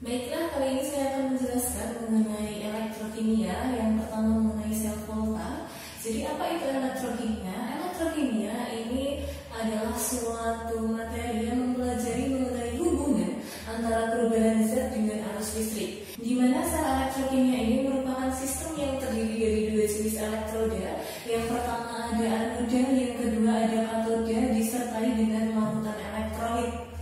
Baiklah, kali ini saya akan menjelaskan mengenai elektrokimia. Yang pertama mengenai sel volta. Jadi apa itu elektrokimia? Elektrokimia ini adalah suatu materi yang mempelajari mengenai hubungan antara perubahan zat dengan arus listrik. Di mana sel elektrokimia ini merupakan sistem yang terdiri dari dua jenis elektroda. Yang pertama ada anoda, yang kedua ada katoda, disertai dengan larutan elektrolit.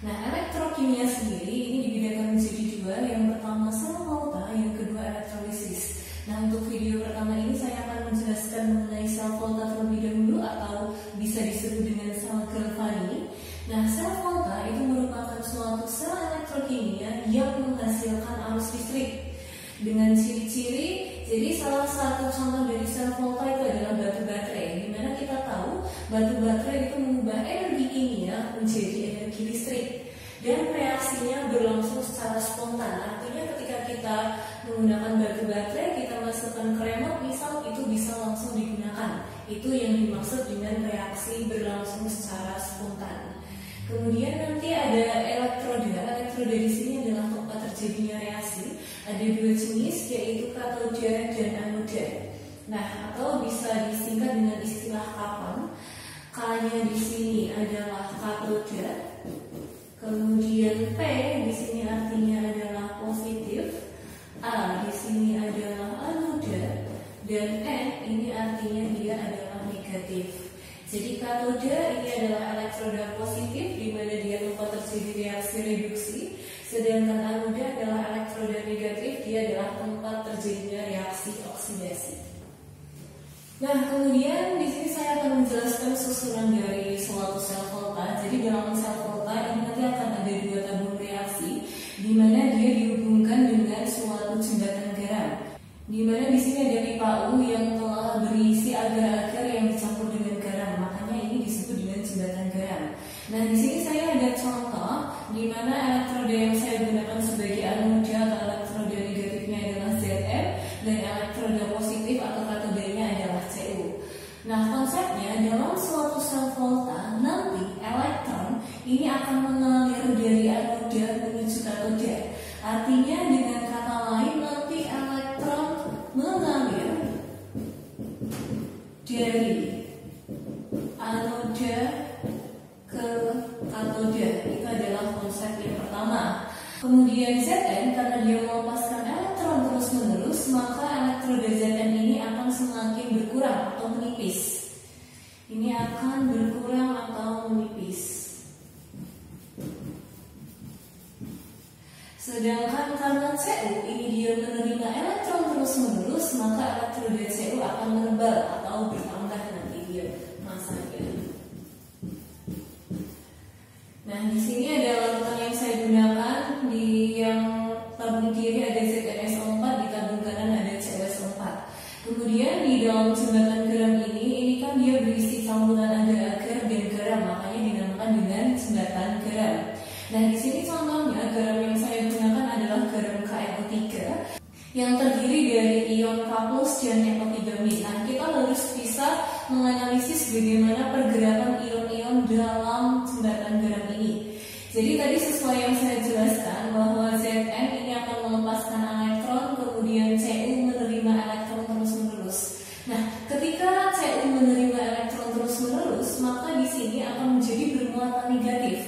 Nah, elektrokimia sendiri ini dibedakan menjadi dua. Yang pertama sel volta, yang kedua elektrolisis. Nah, untuk video pertama ini saya akan menjelaskan mengenai sel volta terlebih dahulu, atau bisa disebut dengan sel Galvani. Nah, sel volta itu merupakan suatu sel elektrokimia yang menghasilkan arus listrik dengan ciri-ciri. Jadi salah satu contoh dari sel volta itu adalah batu baterai, di mana kita tahu batu baterai itu mengubah energi kimia menjadi energi listrik dan reaksinya berlangsung secara spontan. Artinya ketika kita menggunakan batu baterai, kita masukkan ke remote misal, itu bisa langsung digunakan. Itu yang dimaksud dengan reaksi berlangsung secara spontan. Kemudian nanti ada elektroda. Elektroda di sini adalah tempat terjadinya reaksi. Ada dua jenis, yaitu katoda dan anoda. Nah, atau bisa disingkat dengan istilah kapan. K-nya di sini adalah katoda. Kemudian P di sini artinya adalah positif. A di sini adalah anoda. Dan N ini artinya dia adalah negatif. Jadi katoda ini adalah elektroda positif, di mana dia tempat terjadi reaksi reduksi. Sedangkan anoda adalah elektroda negatif, dia adalah tempat terjadinya reaksi oksidasi. Nah, kemudian di sini saya akan menjelaskan susunan dari suatu sel volta. Jadi dalam sel volta ini nanti akan ada dua tabung reaksi, di mana dia dihubungkan dengan suatu jembatan garam. Di mana di sini ada pipa U yang telah berisi agar-agar yang dicampur dengan garam. Makanya ini disebut dengan jembatan garam. Nah, di sini saya ada contoh di mana elektroda yang saya gunakan sebagai anoda atau elektroda negatifnya adalah Zn, dan elektroda positif atau katodanya adalah Cu. Nah, konsepnya dalam suatu sel volta nanti elektron ini akan mengalir dari anoda menuju katoda. Artinya dengan kata lain nanti elektron mengalir dari anoda ke katoda. Itu adalah konsep yang pertama. Kemudian Zn, karena dia melepaskan elektron terus-menerus, maka elektroda Zn ini akan semakin berkurang atau menipis. Ini akan berkurang atau menipis. Sedangkan karena Cu ini dia menerima elektron terus-menerus, maka elektroda Cu akan menebal atau bertambah nanti dia masanya. Nah, di sini ada larutan yang saya gunakan. Di yang tabung kiri ada ZnSO4, di tabung kanan ada CuSO4. Kemudian di dalam jembatan garam ini kan dia berisi campuran agar-agar dan garam, makanya dinamakan dengan jembatan garam. Nah, di sini contohnya garam yang saya gunakan adalah garam KNO3 yang terdiri dari ion K+ dan NO3-. Nah, kita harus bisa menganalisis bagaimana pergerakan ion-ion dalam jembatan garam ini. Jadi tadi sesuai yang saya jelaskan bahwa Zn ini akan melepaskan elektron, kemudian Cu menerima elektron terus-menerus. Nah, ketika Cu menerima elektron terus-menerus, maka di sini akan menjadi bermuatan negatif.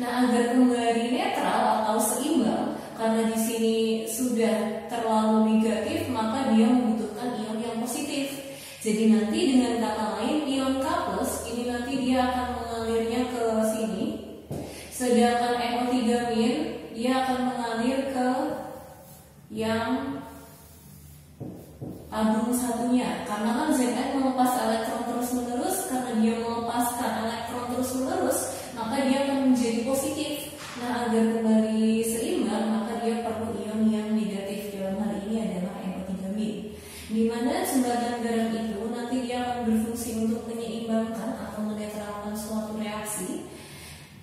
Nah, agar kembali netral atau seimbang, karena di sini sudah terlalu negatif, maka dia membutuhkan ion yang positif. Jadi nanti dengan kata lain, ion K+ ini nanti dia akan mengalirnya ke sini. Sedangkan NO3- dia akan mengalir ke yang tabung satunya. Karena kan Zn melepas elektron terus-menerus, karena dia melepaskan elektron terus-menerus, maka dia akan menjadi positif. Nah, agar kembali seimbang, maka dia perlu ion yang negatif. Dalam hal ini adalah NO3-. Di mana jembatan garam itu nanti dia akan berfungsi untuk menyeimbangkan atau menetralkan suatu reaksi.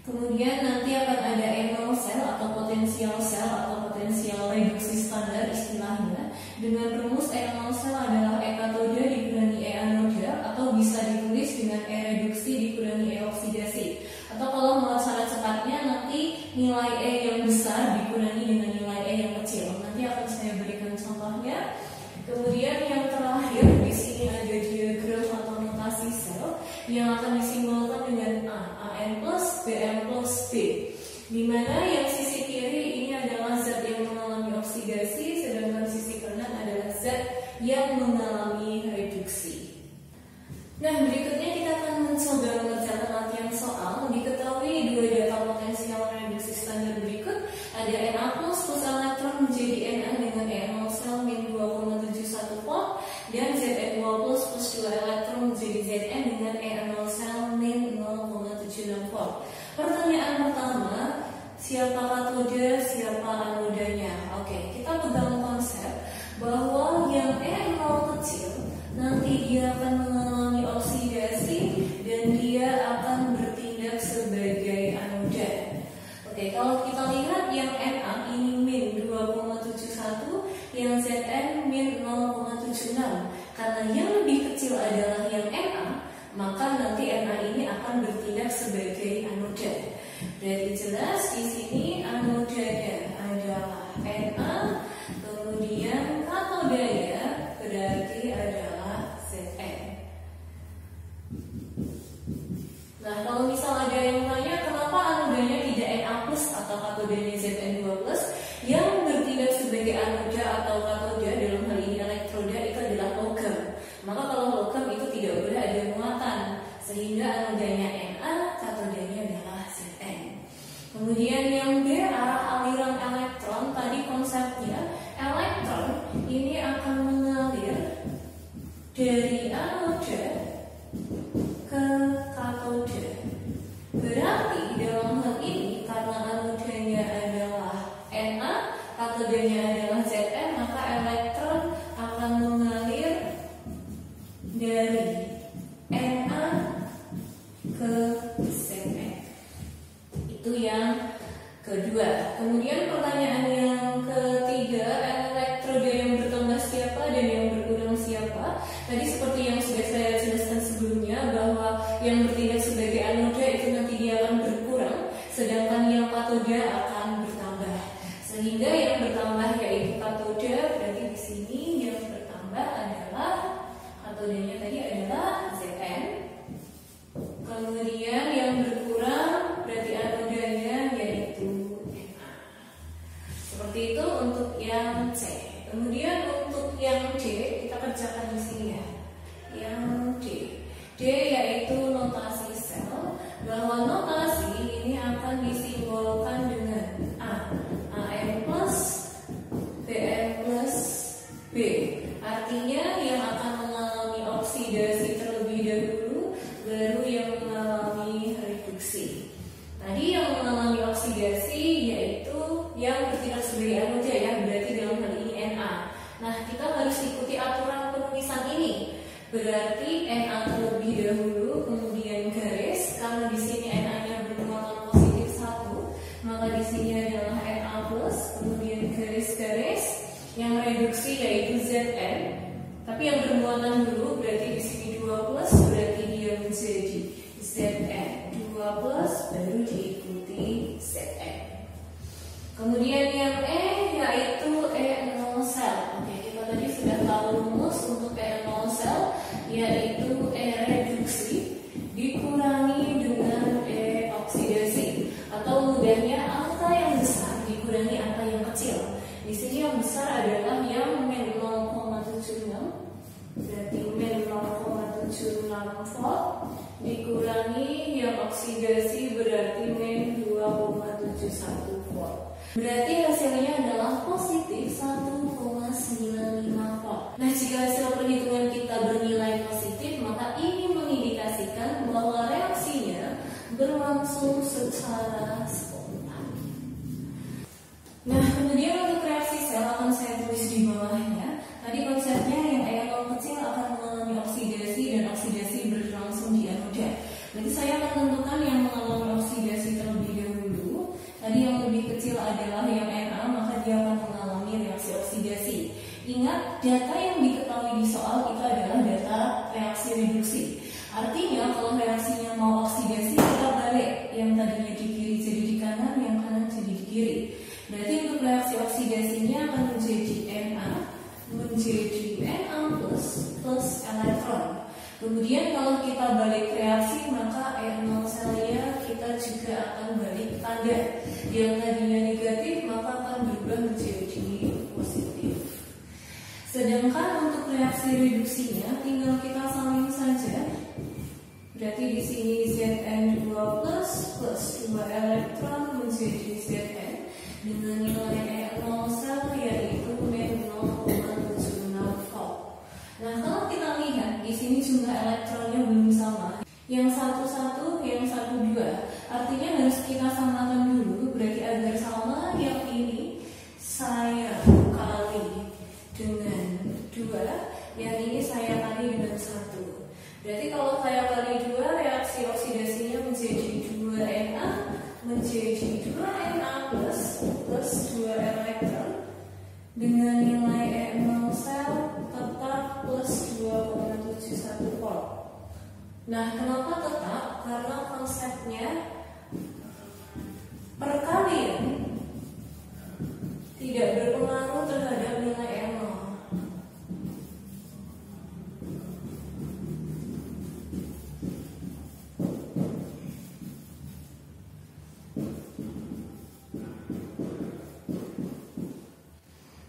Kemudian nanti akan ada enol sel atau potensial sel atau potensial reduksi standar istilahnya. Dengan rumus enol sel adalah E katoda dikurangi E anoda, atau bisa ditulis dengan E reduksi dikurangi E oksidasi. Atau kalau mau cara cepatnya nanti nilai E yang besar dikurangi dengan Nah, berikutnya kita akan mencoba mengerjakan latihan soal. Diketahui dua data potensial reduksi standar berikut. Ada Na plus elektron menjadi Na dengan E0 sel min 2,71 volt dan Zn2 plus 2 elektron menjadi Zn dengan E0 sel min 0,76 volt. Pertanyaan pertama, siapa katoda, siapa anodanya? Oke, kita pegang konsep bahwa yang E0 kecil nanti dia akan mengalami oksidasi dan dia akan bertindak sebagai anoda. Oke, kalau kita lihat yang Na ini min 2,71, yang Zn min 0,76. Karena yang lebih kecil adalah yang Na, maka nanti Na ini akan bertindak sebagai anoda. Berarti jelas di sini anodanya adalah Na, kemudian katodanya berarti adalah Zn. Nah, kalau misal ada yang tanya kenapa anodanya tidak Na plus atau katodanya Zn2 plus, yang bertindak sebagai anoda atau katoda dalam hal ini elektroda itu adalah logam. Maka kalau logam itu tidak boleh ada muatan, sehingga anodanya Na, katodanya adalah Zn. Kemudian yang B, arah aliran elektron. Tadi konsepnya elektron ini akan mengalir dari anoda ke katoda. Berarti dalam hal ini karena anodanya adalah Na, katodanya adalah Zn, maka elektron akan mengalir dari Na ke Zn. Itu yang kedua. Kemudian pertanyaan yang ketiga, elektroda yang bertambah siapa dan yang berkurang siapa? Tadi seperti yang sudah saya jelaskan sebelumnya bahwa yang bertindak sebagai anoda itu nanti dia akan berkurang, sedangkan yang katoda akan bertambah. Sehingga yang bertambah yaitu katoda, berarti di sini yang bertambah adalah katodanya tadi adalah Zn. Kemudian yang berkurang berarti anodanya yaitu Na. Seperti itu untuk yang C. Kemudian untuk yang D kita kerjakan di sini ya. Yang D. D yaitu notasi sel, bahwa notasi ini akan disimbolkan dengan A, Am plus, Bm plus B. Artinya yang akan mengalami oksidasi terlebih dahulu, baru yang mengalami reduksi. Tadi yang mengalami oksidasi yaitu yang bertindak sebagai anoda ya, berarti dalam hal ini Na. Nah, kita harus ikuti aturan penulisan ini. Berarti Na terlebih dahulu, kemudian garis. Karena di sini Na-nya bermuatan positif 1, maka di sini adalah Na plus, kemudian garis-garis. Yang reduksi yaitu Zn. Tapi yang bermuatan dulu berarti di sini 2 plus, berarti dia menjadi Zn. 2 plus baru diikuti Zn. Kemudian yang E yaitu E0 sel. Oke, kita tadi sudah tahu rumus untuk E0 sel yaitu E reduksi dikurangi dengan E oksidasi, atau mudahnya angka yang besar dikurangi angka yang kecil. Di sini yang besar adalah yang min 0,76, berarti min 0,76 volt dikurangi yang oksidasi berarti min 2,71 volt. Berarti hasilnya adalah positif 1,95 volt. Nah, jika hasil perhitungan kita bernilai positif, maka ini mengindikasikan bahwa reaksinya berlangsung secara spontan. Nah, kemudian untuk reaksi sel akan saya tulis di bawahnya. Tadi konsepnya yang E0 kecil akan mengalami oksidasi dan oksidasi berlangsung di anoda. Berarti saya akan tentukan yang mengalami oksidasi terlebih dahulu. Tadi yang lebih kecil adalah yang Na, maka dia akan mengalami reaksi oksidasi. Ingat, data yang diketahui di soal itu adalah data reaksi reduksi. Artinya kalau reaksinya mau oksidasi, kita balik. Yang tadinya di kiri jadi di kanan, yang kanan jadi di kiri. Berarti untuk reaksi oksidasinya akan menjadi Na menjadi Na plus elektron. Kemudian kalau kita balik reaksi, maka E0 selnya kita juga akan balik tanda. Yang tadinya negatif maka akan berubah menjadi positif. Sedangkan untuk reaksi reduksinya tinggal kita salin saja Berarti di sini Zn2 plus 2 elektron menjadi Zn dengan nilai E0 sel yaitu -0,76 volt. Nah, kalau kita lihat di sini jumlah elektronnya belum sama. Yang satu yang satu dua. Artinya harus kita samakan dulu. Berarti agar sama, yang ini saya kali dengan 2, yang ini saya kali dengan 1. Berarti kalau saya kali 2, reaksi oksidasinya menjadi 2Na menjadi 2Na plus 2 elektron dengan nilai E0 sel tetap plus 2,71 volt. Nah, kenapa tetap? Karena konsepnya perkalian tidak berpengaruh terhadap nilai E0.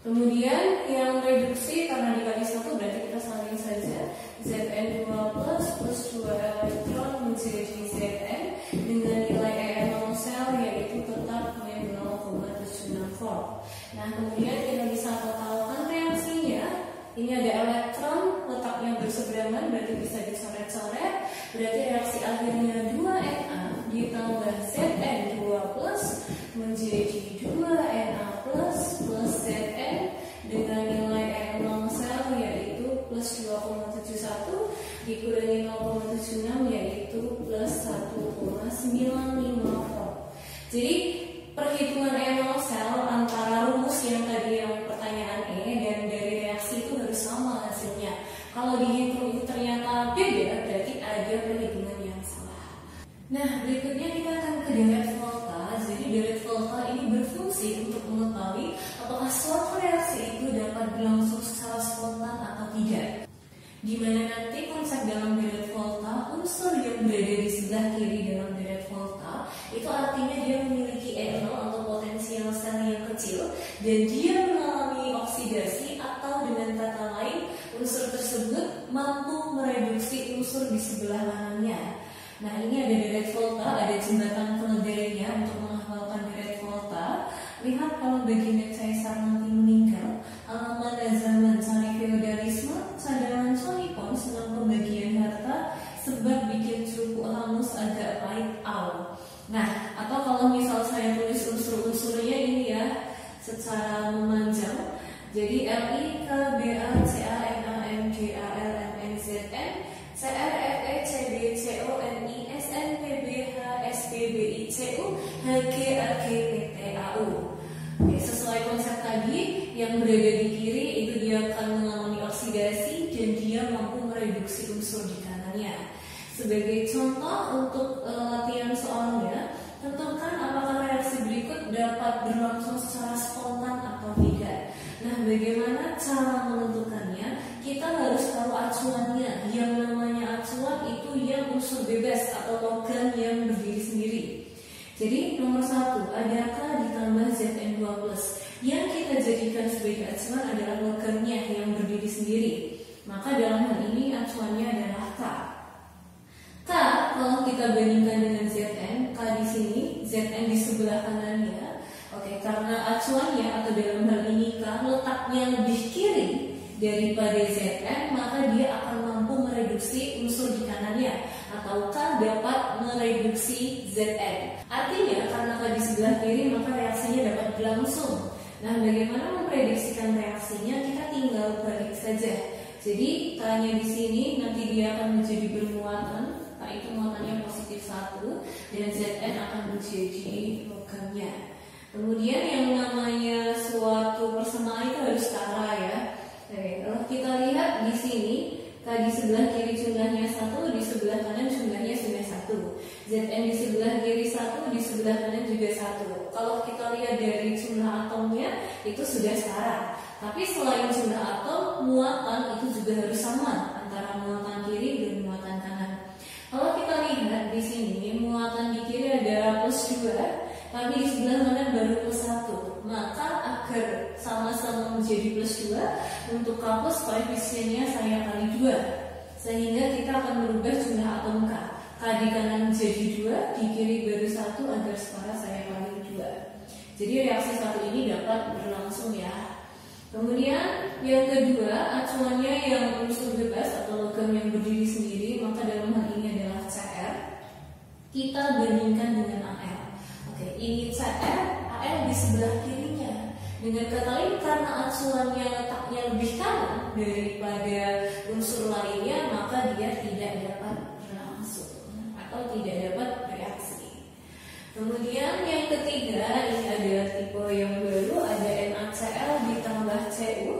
Kemudian yang reduksi karena dikali 1 berarti kita salin saja. Zn2 plus 2 elektron menjadi Zn dengan nilai E0 sel yaitu tetap 0,76 volt. Nah, kemudian kita bisa totalkan reaksinya. Ini ada elektron letaknya berseberangan, berarti bisa dicoret-coret. Berarti reaksi akhirnya 2Na ditambah Zn2 plus menjadi 2Na plus Zn dengan nilai E0 sel yaitu plus 2,71 dikurangi 0,76 yaitu plus 1,95 volt. Jadi perhitungan E0 sel antara rumus yang tadi yang pertanyaan E dan dari reaksi itu harus sama hasilnya. Kalau dihitung itu ternyata beda, berarti ada perhitungan yang salah. Nah, berikutnya kita akan ke direct volta. Jadi direct volta ini berfungsi untuk mengetahui apakah suatu reaksi itu dapat berlangsung secara spontan atau tidak. Di mana nanti konsep dalam direct volta, unsur yang berada di sebelah kiri dalam direct volta itu artinya dia memiliki E0 atau potensial sel yang kecil dan dia mengalami oksidasi, atau dengan kata lain unsur tersebut mampu mereduksi unsur di sebelah kanannya. Nah, ini ada direct volta, ada jembatan keledainya untuk menghafalkan direct volta. Lihat kalau baginda Caesar nanti meninggal, pada zaman Cari feodalisme, cadangan Conipon senang pembagian harta sebab bikin cukup hangus agak pahit au. Nah, atau kalau misal saya tulis unsur-unsurnya ini ya secara memanjang. Jadi Li, K, B, A, C, A, N, A, M, G, A, L, M, N, Z, N, C, R, F, E, C, D, C, O, N, I, S, N, P, B, H, S, P, B, I, C, U, H, G, A, G, P, T, A, U. Oke, sesuai konsep tadi, yang berada di kiri itu dia akan mengalami oksidasi dan dia mampu mereduksi unsur di kanannya. Sebagai contoh untuk latihan soalnya, tentukan apakah reaksi berikut dapat berlangsung secara spontan atau tidak. Nah, bagaimana cara menentukannya? Kita harus tahu acuannya. Yang namanya acuan itu yang unsur bebas atau logam yang berdiri sendiri. Jadi nomor 1, adakah ditambah Zn2+. Yang kita jadikan sebagai acuan adalah logamnya yang berdiri sendiri. Maka dalam hal ini acuannya adalah K. K kalau kita bandingkan dengan Zn, K di sini, Zn di sebelah kanannya. Oke, karena acuannya atau dalam hal ini K letaknya lebih kiri daripada Zn, maka dia akan mampu mereduksi unsur di kanannya, atau K dapat mereduksi Zn. Artinya karena K di sebelah kiri maka reaksinya dapat berlangsung. Nah, bagaimana memprediksikan reaksinya? Kita tinggal balik saja. Jadi K-nya di sini nanti dia akan menjadi bermuatan. K itu muatannya positif 1 dan Zn akan menjadi logamnya. Kemudian yang namanya suatu persamaan itu harus setara ya. Oke, kalau kita lihat di sini K di sebelah kiri jumlahnya 1, di sebelah kanan jumlahnya sudah 1. Zn di sebelah kiri 1, di sebelah kanan juga 1. Kalau kita lihat dari jumlah atomnya itu sudah setara. Tapi selain jumlah atom, muatan itu juga harus sama antara muatan kiri dan muatan kanan. Kalau kita lihat di sini muatan di kiri ada plus 2, tapi di sebelah kanan baru plus 1. Maka agar sama-sama menjadi plus 2, untuk K plus koefisiennya saya kali 2. Sehingga kita akan merubah jumlah atom K. di kanan menjadi 2, di kiri baru 1 agar setara saya kali 2. Jadi reaksi satu ini dapat berlangsung ya. Kemudian yang kedua, acuannya yang unsur bebas atau logam yang berdiri sendiri, maka dalam hal ini adalah Cr. Kita bandingkan dengan Al. Oke, ini Cr, Al di sebelah kirinya. Dengan kata lain, karena acuannya letaknya lebih kanan daripada unsur lainnya, maka dia tidak dapat berlangsung atau tidak dapat bereaksi. Kemudian yang ketiga, ini adalah tipe yang baru, ada NaCl ditambah Cu.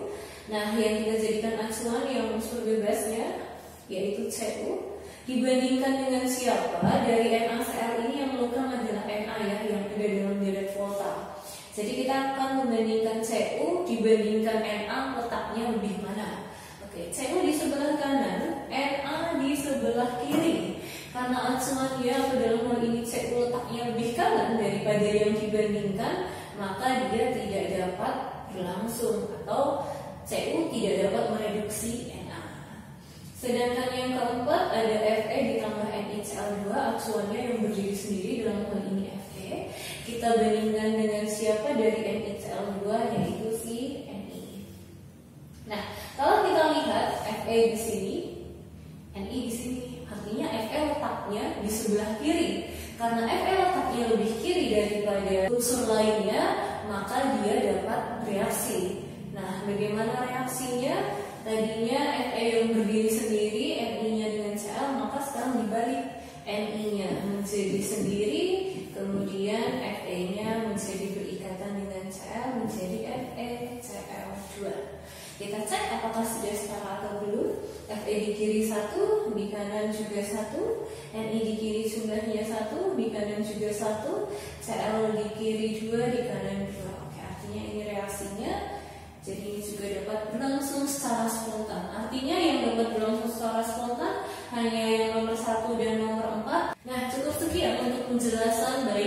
Nah, yang kita jadikan acuan yang unsur bebasnya yaitu Cu dibandingkan dengan siapa? Dari NaCl ini yang logam adalah Na ya, yang ada dalam deret volta. Jadi kita akan membandingkan Cu dibandingkan Na, letaknya lebih mana? Oke, Cu di sebelah kanan, Na di sebelah kiri. Karena acuannya dalam hal ini Cu letaknya lebih kanan daripada yang dibandingkan, maka dia tidak dapat berlangsung atau Cu tidak dapat mereduksi Na. Sedangkan yang keempat ada Fe ditambah NiCl2, acuannya yang berdiri sendiri dalam hal ini Fe. Kita bandingkan dengan siapa? Dari NiCl2 yaitu si Ni. Nah, kalau kita lihat Fe di sini, Ni di sini, artinya Fe letaknya di sebelah kiri. Karena Fe letaknya lebih kiri daripada unsur lainnya, maka dia dapat bereaksi. Nah, bagaimana reaksinya? Tadinya Fe yang berdiri sendiri, Ni-nya dengan Cl, maka sekarang dibalik, Ni-nya menjadi sendiri, kemudian Fe-nya menjadi berikatan dengan Cl, menjadi FeCl2. Kita cek apakah sudah setara atau belum. Fe di kiri 1, di kanan juga 1, Ni di kiri jumlahnya 1, di kanan juga 1, Cl di kiri 2, di kanan 2. Oke, artinya ini reaksinya. Jadi ini juga dapat berlangsung secara spontan. Artinya yang dapat berlangsung secara spontan hanya yang nomor 1 dan nomor 4. Nah, cukup sekian untuk penjelasan baik